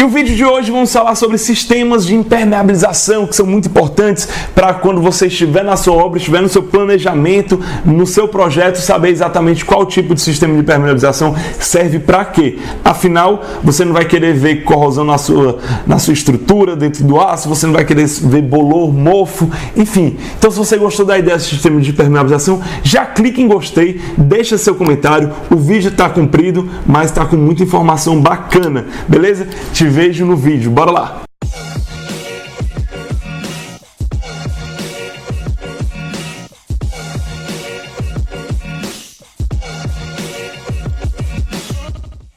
E o vídeo de hoje vamos falar sobre sistemas de impermeabilização que são muito importantes para quando você estiver na sua obra, estiver no seu planejamento, no seu projeto, saber exatamente qual tipo de sistema de impermeabilização serve para quê. Afinal, você não vai querer ver corrosão na sua estrutura, dentro do aço, você não vai querer ver bolor, mofo, enfim. Então, se você gostou da ideia desse sistema de impermeabilização, já clique em gostei, deixa seu comentário. O vídeo está comprido, mas está com muita informação bacana, beleza? Te vejo no vídeo, bora lá!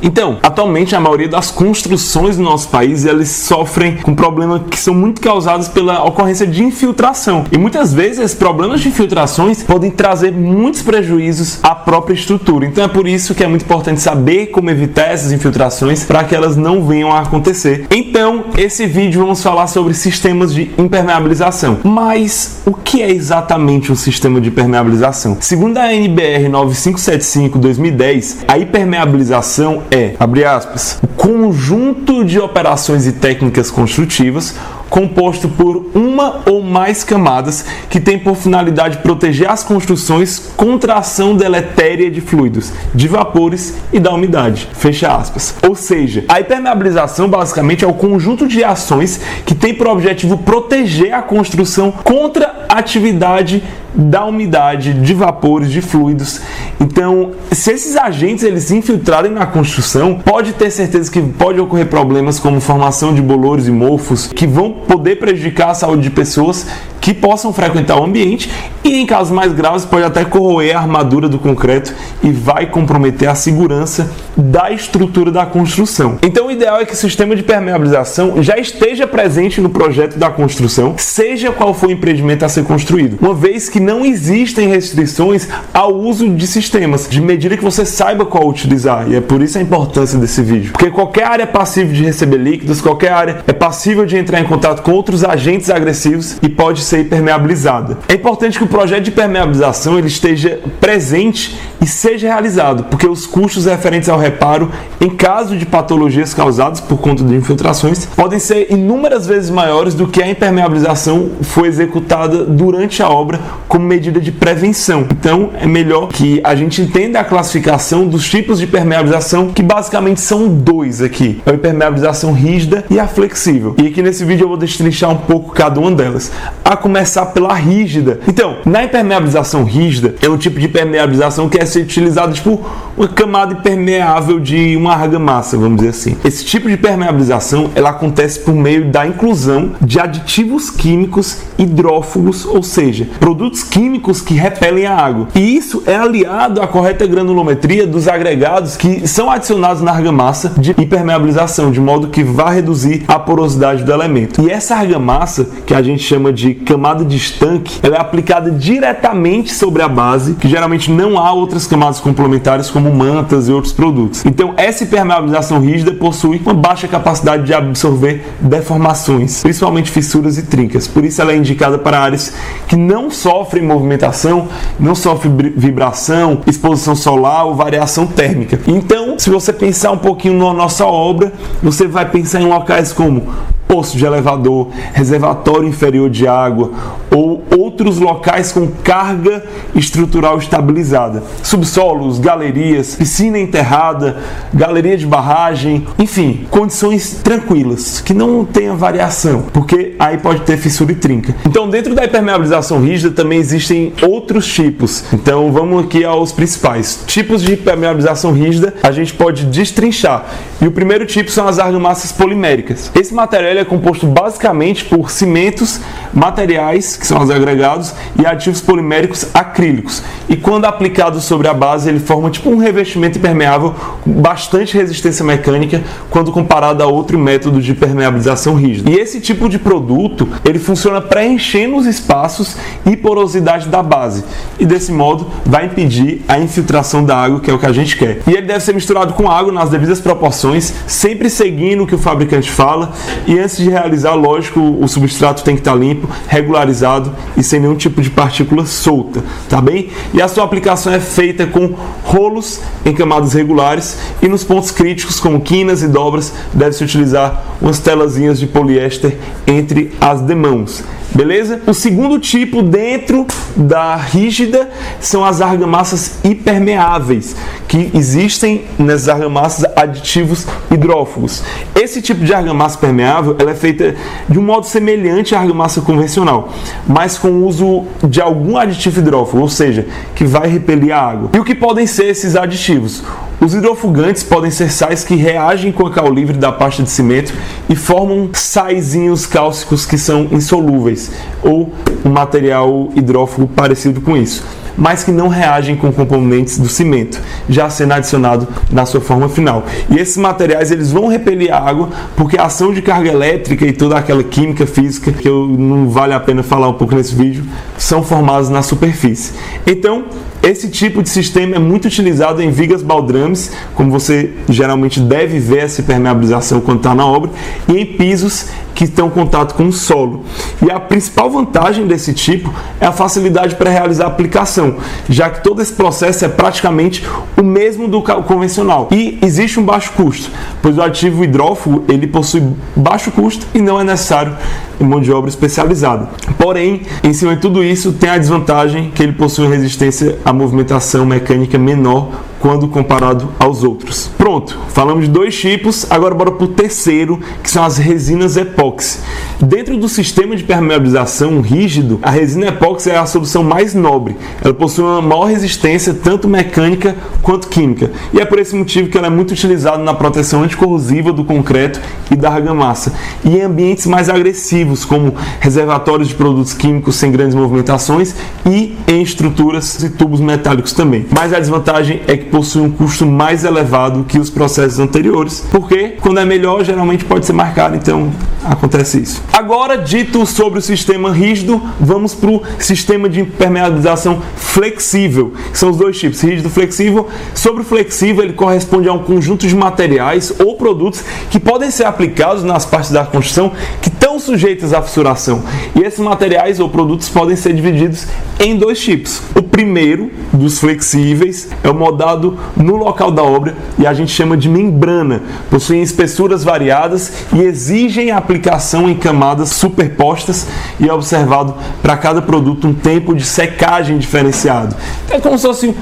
Então, atualmente a maioria das construções do nosso país, eles sofrem com problemas que são muito causados pela ocorrência de infiltração. E muitas vezes esses problemas de infiltrações podem trazer muitos prejuízos à própria estrutura. Então é por isso que é muito importante saber como evitar essas infiltrações para que elas não venham a acontecer. Então, esse vídeo vamos falar sobre sistemas de impermeabilização. Mas o que é exatamente um sistema de impermeabilização? Segundo a NBR 9575/2010, a impermeabilização abre aspas, o conjunto de operações e técnicas construtivas composto por uma ou mais camadas que tem por finalidade proteger as construções contra a ação deletéria de fluidos, de vapores e da umidade. Fecha aspas. Ou seja, a impermeabilização basicamente é o conjunto de ações que tem por objetivo proteger a construção contra a atividade da umidade, de vapores, de fluidos. Então, se esses agentes eles se infiltrarem na construção, pode ter certeza que pode ocorrer problemas como formação de bolores e mofos que vão poder prejudicar a saúde de pessoas que possam frequentar o ambiente e, em casos mais graves, pode até corroer a armadura do concreto e vai comprometer a segurança da estrutura da construção. Então, o ideal é que o sistema de permeabilização já esteja presente no projeto da construção, seja qual for o empreendimento a ser construído, uma vez que não existem restrições ao uso de sistemas, de medida que você saiba qual utilizar, e é por isso a importância desse vídeo. Porque qualquer área é passível de receber líquidos, qualquer área é passível de entrar em contato com outros agentes agressivos e pode ser impermeabilizada. É importante que o projeto de impermeabilização ele esteja presente e seja realizado, porque os custos referentes ao reparo em caso de patologias causadas por conta de infiltrações podem ser inúmeras vezes maiores do que a impermeabilização foi executada durante a obra como medida de prevenção. Então, é melhor que a gente entenda a classificação dos tipos de impermeabilização, que basicamente são dois aqui. A impermeabilização rígida e a flexível. E aqui nesse vídeo eu vou destrinchar um pouco cada uma delas. A começar pela rígida. Então, na impermeabilização rígida, é um tipo de impermeabilização que é ser utilizado tipo uma camada impermeável de uma argamassa, vamos dizer assim. Esse tipo de impermeabilização, ela acontece por meio da inclusão de aditivos químicos hidrófugos, ou seja, produtos químicos que repelem a água. E isso é aliado à correta granulometria dos agregados que são adicionados na argamassa de impermeabilização, de modo que vai reduzir a porosidade do elemento. E essa argamassa, que a gente chama de camada de estanque, ela é aplicada diretamente sobre a base, que geralmente não há outras camadas complementares como mantas e outros produtos. Então, essa impermeabilização rígida possui uma baixa capacidade de absorver deformações, principalmente fissuras e trincas. Por isso ela é indicada para áreas que não sofrem movimentação, não sofrem vibração, exposição solar ou variação térmica. Então, se você pensar um pouquinho na nossa obra, você vai pensar em locais como poço de elevador, reservatório inferior de água ou outros locais com carga estrutural estabilizada, subsolos, galerias, piscina enterrada, galeria de barragem, enfim, condições tranquilas, que não tenha variação, porque aí pode ter fissura e trinca. Então, dentro da impermeabilização rígida também existem outros tipos. Então, vamos aqui aos principais tipos de impermeabilização rígida. A gente pode destrinchar. E o primeiro tipo são as argamassas poliméricas. Esse material é composto basicamente por cimentos, materiais, que são os agregados, e aditivos poliméricos acrílicos. E quando aplicado sobre a base, ele forma tipo um revestimento impermeável com bastante resistência mecânica quando comparado a outro método de impermeabilização rígida. E esse tipo de produto, ele funciona preenchendo os espaços e porosidade da base. E desse modo, vai impedir a infiltração da água, que é o que a gente quer. E ele deve ser misturado com água nas devidas proporções, sempre seguindo o que o fabricante fala. E antes de realizar, lógico, o substrato tem que estar limpo, regularizado e sem nenhum tipo de partícula solta, tá bem? E a sua aplicação é feita com rolos em camadas regulares e nos pontos críticos, como quinas e dobras, deve-se utilizar umas telazinhas de poliéster entre as demãos. Beleza? O segundo tipo dentro da rígida são as argamassas hipermeáveis, que existem nessas argamassas aditivos hidrófugos. Esse tipo de argamassa permeável ela é feita de um modo semelhante à argamassa convencional, mas com o uso de algum aditivo hidrófugo, ou seja, que vai repelir a água. E o que podem ser esses aditivos? Os hidrofugantes podem ser sais que reagem com a cal livre da pasta de cimento e formam saizinhos cálcicos que são insolúveis, ou um material hidrófugo parecido com isso, mas que não reagem com componentes do cimento, já sendo adicionado na sua forma final. E esses materiais eles vão repelir a água, porque a ação de carga elétrica e toda aquela química física, que não vale a pena falar um pouco nesse vídeo, são formados na superfície. Então, esse tipo de sistema é muito utilizado em vigas baldrames, como você geralmente deve ver essa impermeabilização quando está na obra, e em pisos que estão em contato com o solo. E a principal vantagem desse tipo é a facilidade para realizar a aplicação, já que todo esse processo é praticamente o mesmo do convencional. E existe um baixo custo, pois o aditivo hidrófugo ele possui baixo custo e não é necessário mão de obra especializada. Porém, em cima de tudo isso, tem a desvantagem que ele possui resistência à movimentação mecânica menor quando comparado aos outros. Pronto, falamos de dois tipos, agora bora para o terceiro, que são as resinas epóxi. Dentro do sistema de permeabilização rígido, a resina epóxi é a solução mais nobre. Ela possui uma maior resistência, tanto mecânica quanto química. E é por esse motivo que ela é muito utilizada na proteção anticorrosiva do concreto e da argamassa. E em ambientes mais agressivos, como reservatórios de produtos químicos sem grandes movimentações e em estruturas e tubos metálicos também. Mas a desvantagem é que possui um custo mais elevado que os processos anteriores, porque quando é melhor, geralmente pode ser mais caro, então acontece isso. Agora, dito sobre o sistema rígido, vamos para o sistema de impermeabilização flexível, que são os dois tipos, rígido e flexível. Sobre o flexível, ele corresponde a um conjunto de materiais ou produtos que podem ser aplicados nas partes da construção que estão sujeitas à fissuração. E esses materiais ou produtos podem ser divididos em dois tipos. O primeiro dos flexíveis é o moldado no local da obra e a gente chama de membrana. Possuem espessuras variadas e exigem a aplicação em camadas superpostas e é observado para cada produto um tempo de secagem diferenciado. É como se fosse,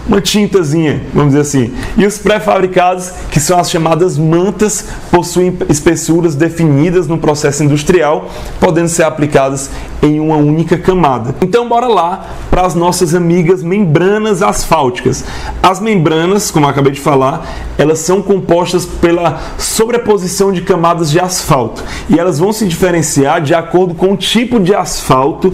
uma tintazinha, vamos dizer assim. E os pré-fabricados, que são as chamadas mantas, possuem espessuras definidas no processo industrial, podendo ser aplicadas em uma única camada. Então, bora lá para as nossas amigas membranas asfálticas. As membranas, como eu acabei de falar, elas são compostas pela sobreposição de camadas de asfalto e elas vão se diferenciar de acordo com o tipo de asfalto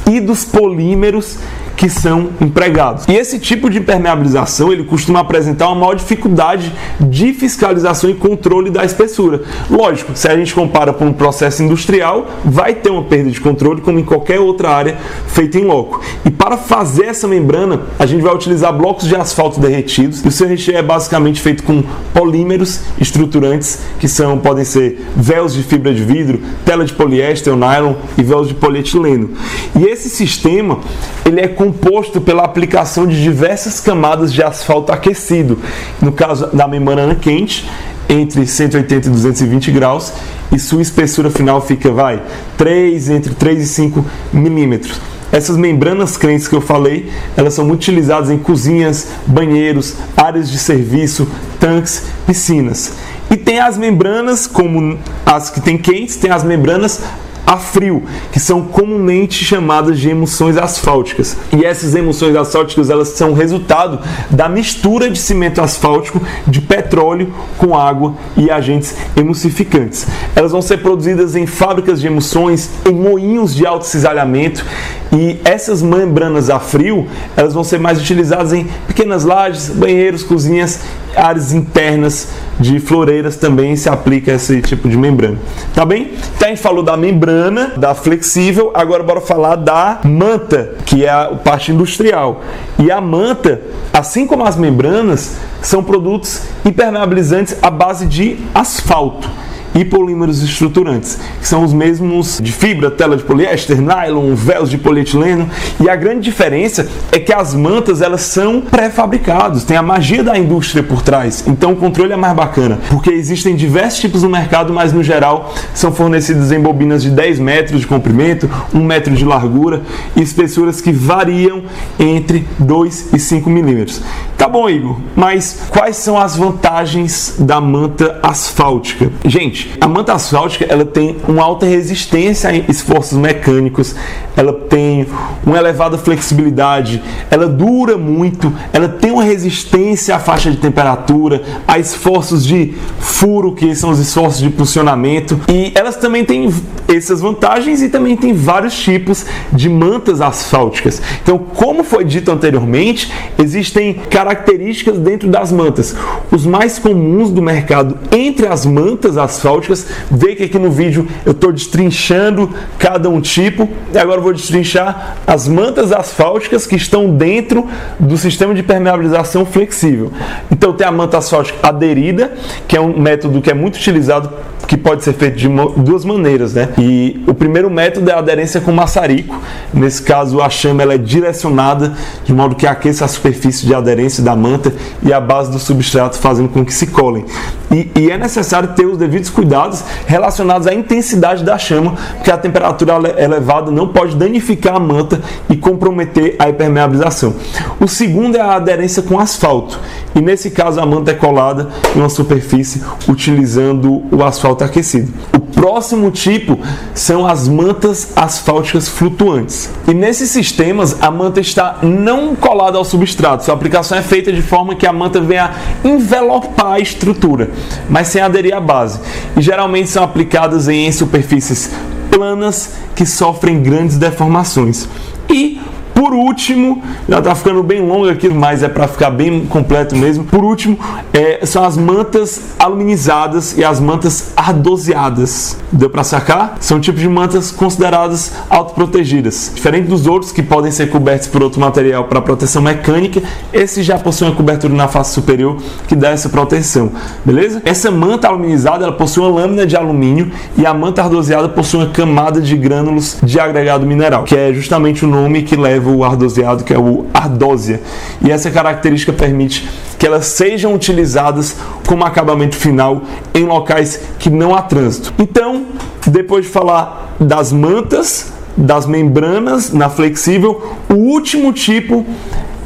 e dos polímeros que são empregados. E esse tipo de impermeabilização, ele costuma apresentar uma maior dificuldade de fiscalização e controle da espessura. Lógico, se a gente compara com um processo industrial, vai ter uma perda de controle, como em qualquer outra área feita em loco. E para fazer essa membrana, a gente vai utilizar blocos de asfalto derretidos, e o seu recheio é basicamente feito com polímeros estruturantes, que podem ser véus de fibra de vidro, tela de poliéster ou nylon e véus de polietileno. E esse sistema, ele é composto pela aplicação de diversas camadas de asfalto aquecido, no caso da membrana quente, entre 180 e 220 graus, e sua espessura final fica, entre 3 e 5 milímetros. Essas membranas crentes que eu falei, elas são muito utilizadas em cozinhas, banheiros, áreas de serviço, tanques, piscinas. E tem as membranas, como as que tem quentes, tem as membranas a frio, que são comumente chamadas de emulsões asfálticas. E essas emulsões asfálticas, elas são resultado da mistura de cimento asfáltico, de petróleo com água e agentes emulsificantes. Elas vão ser produzidas em fábricas de emulsões, em moinhos de alto cisalhamento, e essas membranas a frio, elas vão ser mais utilizadas em pequenas lajes, banheiros, cozinhas, áreas internas de floreiras também se aplica esse tipo de membrana. Tá bem? Então a gente falou da membrana, da flexível, agora bora falar da manta, que é a parte industrial. E a manta, assim como as membranas, são produtos impermeabilizantes à base de asfalto. e polímeros estruturantes, que são os mesmos de fibra, tela de poliéster, nylon, véus de polietileno. E a grande diferença é que as mantas, elas são pré-fabricadas, tem a magia da indústria por trás, então o controle é mais bacana, porque existem diversos tipos no mercado, mas no geral são fornecidas em bobinas de 10 metros de comprimento, 1 metro de largura e espessuras que variam entre 2 e 5 milímetros. Tá bom, Igor, mas quais são as vantagens da manta asfáltica? Gente, a manta asfáltica, ela tem uma alta resistência a esforços mecânicos, ela tem uma elevada flexibilidade, ela dura muito, ela tem uma resistência à faixa de temperatura, a esforços de furo, que são os esforços de impulsionamento, e elas também têm essas vantagens e também tem vários tipos de mantas asfálticas. Então, como foi dito anteriormente, existem características dentro das mantas. Os mais comuns do mercado entre as mantas asfálticas, vê que aqui no vídeo eu estou destrinchando cada um tipo, e agora eu vou destrinchar as mantas asfálticas que estão dentro do sistema de permeabilização flexível. Então tem a manta asfáltica aderida, que é um método que é muito utilizado, que pode ser feito de duas maneiras, né? E o primeiro método é a aderência com maçarico. Nesse caso, a chama ela é direcionada de modo que aqueça a superfície de aderência da manta e a base do substrato, fazendo com que se colem. E é necessário ter os devidos cuidados relacionados à intensidade da chama, porque a temperatura elevada não pode danificar a manta e comprometer a impermeabilização. O segundo é a aderência com asfalto. E nesse caso, a manta é colada em uma superfície utilizando o asfalto aquecido. O próximo tipo são as mantas asfálticas flutuantes. E nesses sistemas, a manta está não colada ao substrato. Sua aplicação é feita de forma que a manta venha envelopar a estrutura, mas sem aderir à base. E geralmente são aplicadas em superfícies planas que sofrem grandes deformações. E por último, já está ficando bem longo aqui, mas é para ficar bem completo mesmo. Por último, são as mantas aluminizadas e as mantas ardoseadas. Deu para sacar? São tipos de mantas consideradas autoprotegidas. Diferente dos outros, que podem ser cobertos por outro material para proteção mecânica, esse já possui uma cobertura na face superior que dá essa proteção. Beleza? Essa manta aluminizada, ela possui uma lâmina de alumínio, e a manta ardoseada possui uma camada de grânulos de agregado mineral, que é justamente o nome que leva o ardoseado, que é o ardósia. E essa característica permite que elas sejam utilizadas como acabamento final em locais que não há trânsito. Então, depois de falar das mantas, das membranas na flexível, o último tipo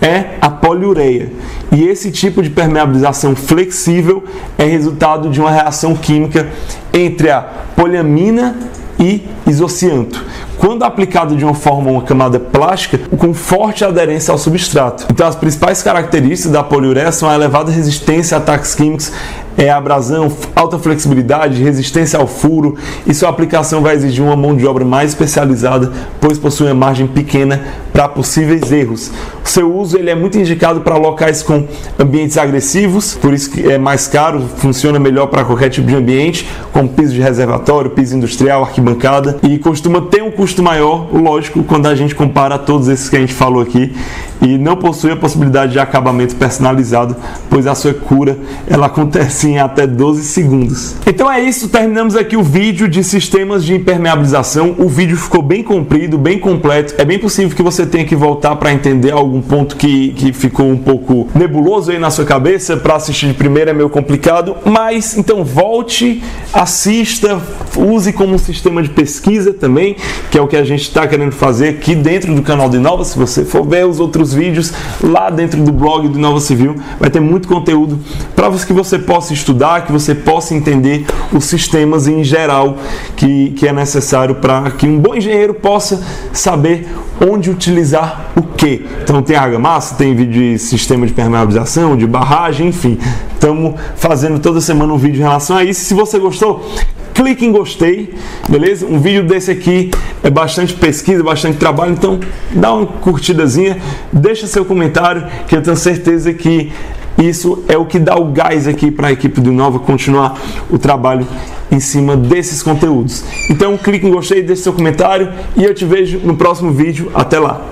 é a poliureia. E esse tipo de permeabilização flexível é resultado de uma reação química entre a poliamina e isocianto, quando aplicado de uma forma, uma camada plástica, com forte aderência ao substrato. Então, as principais características da poliureia são a elevada resistência a ataques químicos, a abrasão, alta flexibilidade, resistência ao furo, e sua aplicação vai exigir uma mão de obra mais especializada, pois possui uma margem pequena para possíveis erros. O seu uso ele é muito indicado para locais com ambientes agressivos, por isso que é mais caro, funciona melhor para qualquer tipo de ambiente, como piso de reservatório, piso industrial, arquibancada, e costuma ter um custo maior, lógico, quando a gente compara a todos esses que a gente falou aqui, e não possui a possibilidade de acabamento personalizado, pois a sua cura ela acontece em até 12 segundos. Então é isso, terminamos aqui o vídeo de sistemas de impermeabilização. O vídeo ficou bem comprido, bem completo. É bem possível que você tenha que voltar para entender algum ponto que ficou um pouco nebuloso aí na sua cabeça. Para assistir de primeira é meio complicado, mas então volte, assista, use como um sistema de pesquisa também, que é o que a gente está querendo fazer aqui dentro do canal do Inova. Se você for ver os outros vídeos lá dentro do blog do Inova Civil, vai ter muito conteúdo para que você possa estudar, que você possa entender os sistemas em geral que é necessário para que um bom engenheiro possa saber onde utilizar o que. Então tem argamassa, tem vídeo de sistema de permeabilização, de barragem, enfim. Estamos fazendo toda semana um vídeo em relação a isso. Se você gostou, clique em gostei, beleza? Um vídeo desse aqui é bastante pesquisa, bastante trabalho, então dá uma curtidazinha, deixa seu comentário, que eu tenho certeza que isso é o que dá o gás aqui para a equipe do Inova continuar o trabalho em cima desses conteúdos. Então clique em gostei, deixe seu comentário e eu te vejo no próximo vídeo. Até lá!